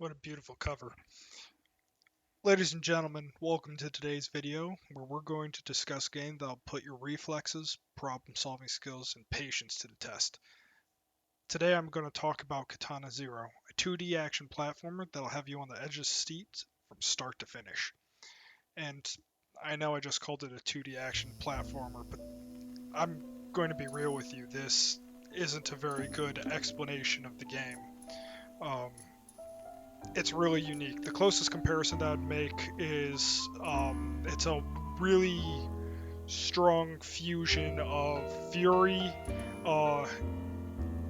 What a beautiful cover. Ladies and gentlemen, welcome to today's video where we're going to discuss a game that'll put your reflexes, problem solving skills, and patience to the test. Today I'm going to talk about Katana Zero, a 2D action platformer that'll have you on the edge of your seat from start to finish. And I know I just called it a 2D action platformer, but I'm going to be real with you, this isn't a very good explanation of the game. It's really unique. The closest comparison that I'd make is it's a really strong fusion of Fury,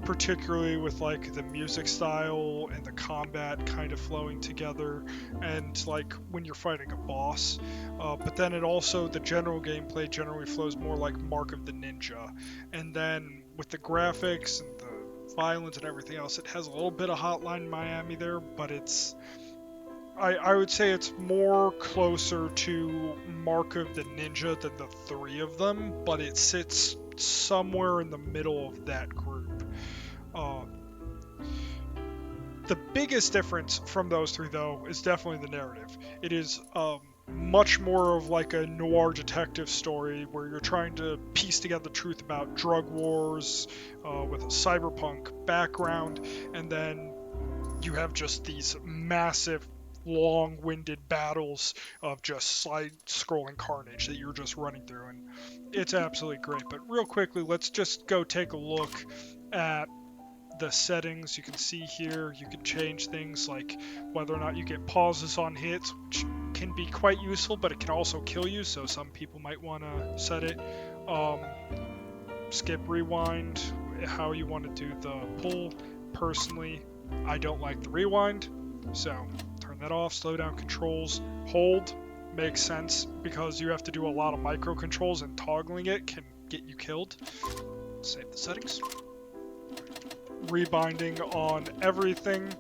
particularly with like the music style and the combat kind of flowing together, and like when you're fighting a boss. But then it also, the general gameplay generally flows more like Mark of the Ninja, and then with the graphics and the violence and everything else, it has a little bit of Hotline Miami there, but I would say it's more closer to Mark of the Ninja than the three of them, but it sits somewhere in the middle of that group. The biggest difference from those three, though, is definitely the narrative. It is much more of like a noir detective story where you're trying to piece together the truth about drug wars with a cyberpunk background, and then you have just these massive long-winded battles of just side-scrolling carnage that you're just running through, and it's absolutely great. But real quickly, let's just go take a look at the settings. You can see here you can change things like whether or not you get pauses on hits, which can be quite useful, but it can also kill you, so some people might want to set it. Skip, rewind, how you want to do the pull. Personally, I don't like the rewind, so turn that off. Slow down controls. Hold makes sense because you have to do a lot of micro controls, and toggling it can get you killed. Save the settings. Rebinding on everything.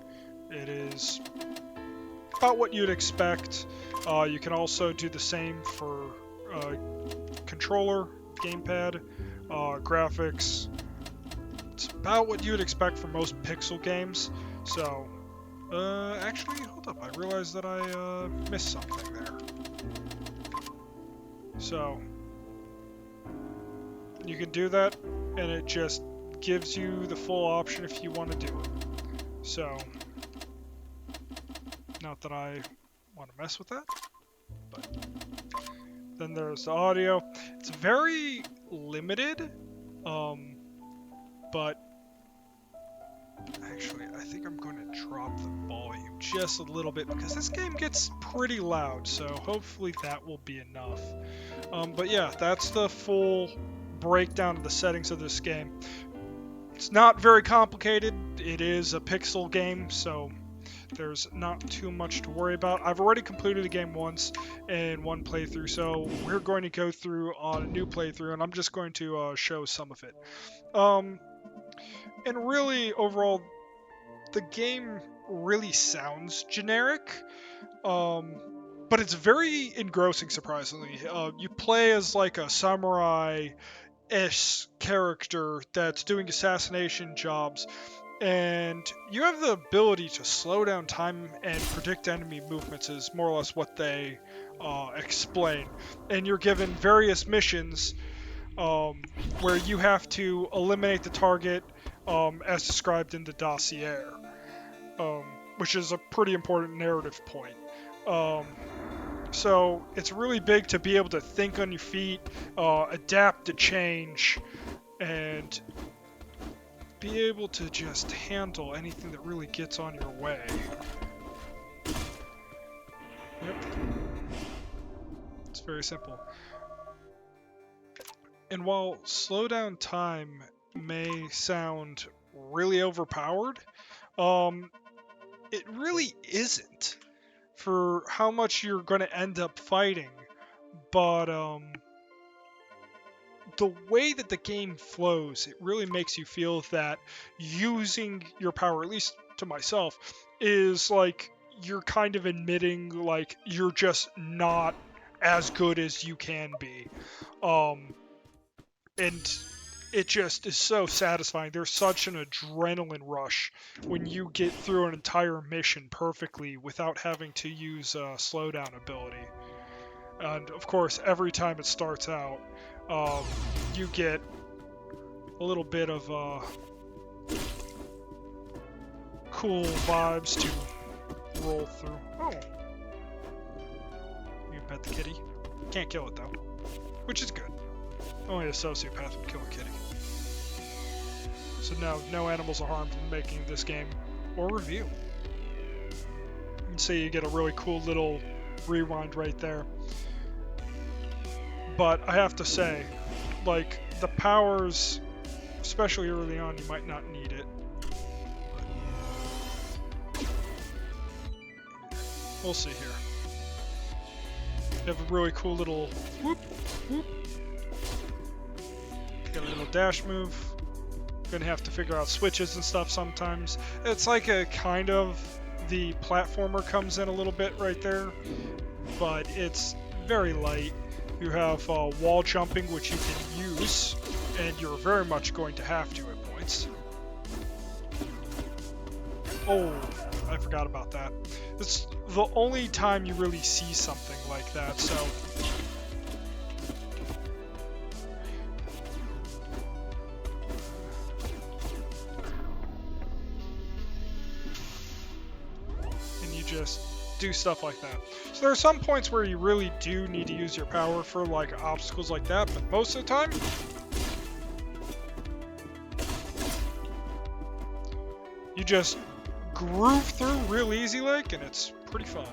It is about what you'd expect. You can also do the same for controller, gamepad, graphics. It's about what you'd expect for most pixel games. So, actually, hold up. I realized that I missed something there. So, you can do that, and it just gives you the full option if you want to do it. So, not that I want to mess with that, but then there's the audio. It's very limited, but actually I think I'm going to drop the volume just a little bit because this game gets pretty loud, so hopefully that will be enough. But yeah, that's the full breakdown of the settings of this game. It's not very complicated. It is a pixel game, so there's not too much to worry about. I've already completed the game once in one playthrough, so we're going to go through on a new playthrough, and I'm just going to show some of it. And really, overall, the game really sounds generic, but it's very engrossing, surprisingly. You play as like a samurai-ish character that's doing assassination jobs, and you have the ability to slow down time and predict enemy movements is more or less what they explain. And you're given various missions where you have to eliminate the target as described in the dossier, which is a pretty important narrative point. So it's really big to be able to think on your feet, adapt to change, and be able to just handle anything that really gets on your way. Yep. It's very simple. And while slow down time may sound really overpowered, it really isn't for how much you're going to end up fighting. But the way that the game flows, it really makes you feel that using your power, at least to myself, is like you're kind of admitting like you're just not as good as you can be. And it just is so satisfying. There's such an adrenaline rush when you get through an entire mission perfectly without having to use a slowdown ability. And of course, every time it starts out, you get a little bit of cool vibes to roll through. Oh, you can pet the kitty. Can't kill it though, which is good. Only a sociopath would kill a kitty. So no animals are harmed in making this game or review. And so you get a really cool little rewind right there. But I have to say, like, the powers, especially early on, you might not need it. We'll see here. You have a really cool little whoop, whoop. Got a little dash move. Gonna have to figure out switches and stuff sometimes. It's like a kind of, the platformer comes in a little bit right there, but it's very light. You have wall jumping, which you can use, and you're very much going to have to at points. Oh, I forgot about that. It's the only time you really see something like that, so... And you just do stuff like that. So there are some points where you really do need to use your power for like obstacles like that, but most of the time, you just groove through real easy like, and it's pretty fun.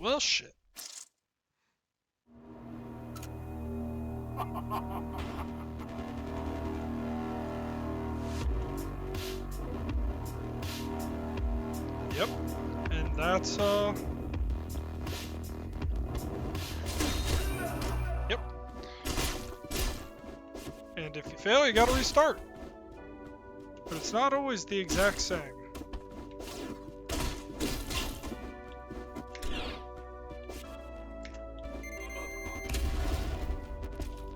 Well, shit. Yep. And that's, Yep. And if you fail, you gotta restart. But it's not always the exact same.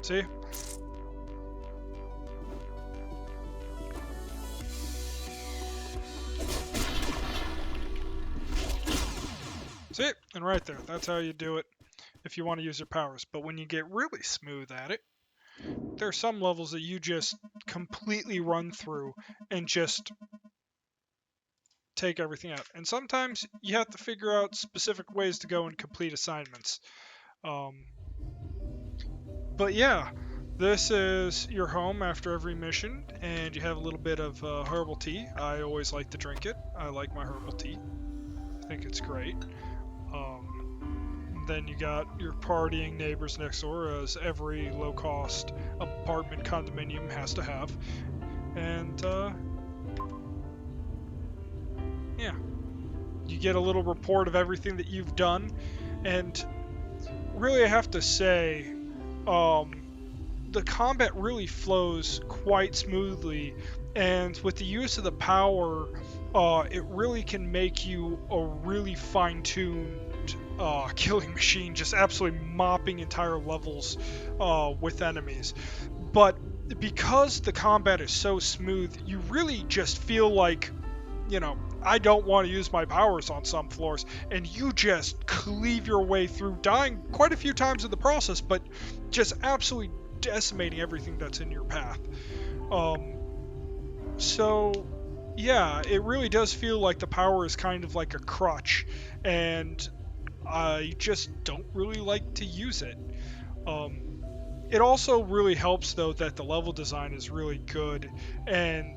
See? See? And right there, that's how you do it if you want to use your powers. But when you get really smooth at it, there are some levels that you just completely run through and just take everything out. And sometimes you have to figure out specific ways to go and complete assignments. But yeah, this is your home after every mission, and you have a little bit of herbal tea. I always like to drink it. I like my herbal tea. I think it's great. Then you got your partying neighbors next door, as every low-cost apartment condominium has to have. And yeah, you get a little report of everything that you've done, and really I have to say, the combat really flows quite smoothly, and with the use of the power, it really can make you a really fine-tuned killing machine, just absolutely mopping entire levels with enemies. But because the combat is so smooth, you really just feel like, you know, I don't want to use my powers on some floors, and you just cleave your way through, dying quite a few times in the process, but just absolutely decimating everything that's in your path. So yeah, it really does feel like the power is kind of like a crutch, and I just don't really like to use it. It also really helps though that the level design is really good and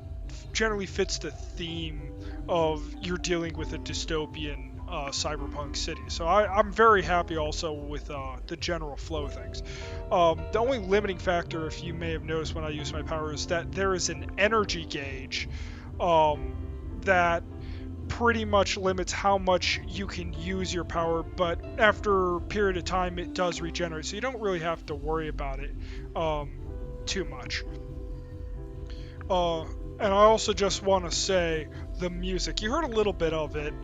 generally fits the theme of you're dealing with a dystopian Cyberpunk City. So I'm very happy also with the general flow of things. The only limiting factor, if you may have noticed when I use my power, is that there is an energy gauge that pretty much limits how much you can use your power, but after a period of time it does regenerate, so you don't really have to worry about it too much. Uh, and I also just want to say the music. You heard a little bit of it,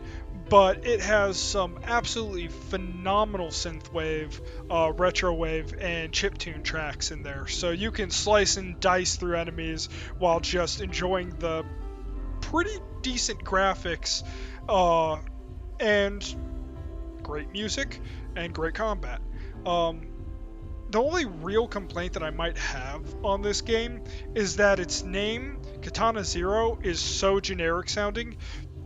but it has some absolutely phenomenal synthwave, retrowave, and chiptune tracks in there. So you can slice and dice through enemies while just enjoying the pretty decent graphics, uh, and great music and great combat. Um, the only real complaint that I might have on this game is that its name, Katana Zero, is so generic sounding.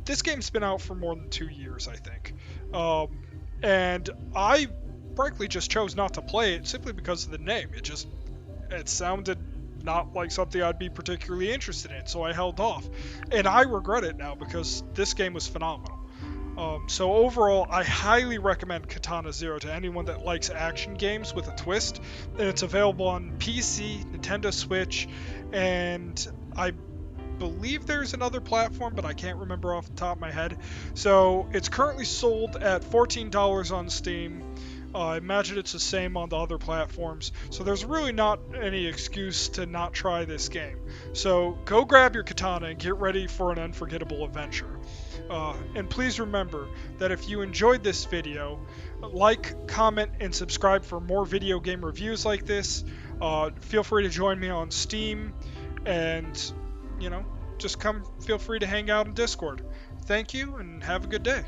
This game's been out for more than 2 years, I think. Um, and I frankly just chose not to play it simply because of the name. It sounded not like something I'd be particularly interested in, so I held off. And I regret it now because this game was phenomenal. So overall, I highly recommend Katana Zero to anyone that likes action games with a twist. And it's available on PC, Nintendo Switch, and I believe there's another platform, but I can't remember off the top of my head. So it's currently sold at $14 on Steam. I imagine it's the same on the other platforms. So there's really not any excuse to not try this game. So go grab your katana and get ready for an unforgettable adventure. And please remember that if you enjoyed this video, like, comment, and subscribe for more video game reviews like this. Feel free to join me on Steam, and, just feel free to hang out in Discord. Thank you, and have a good day.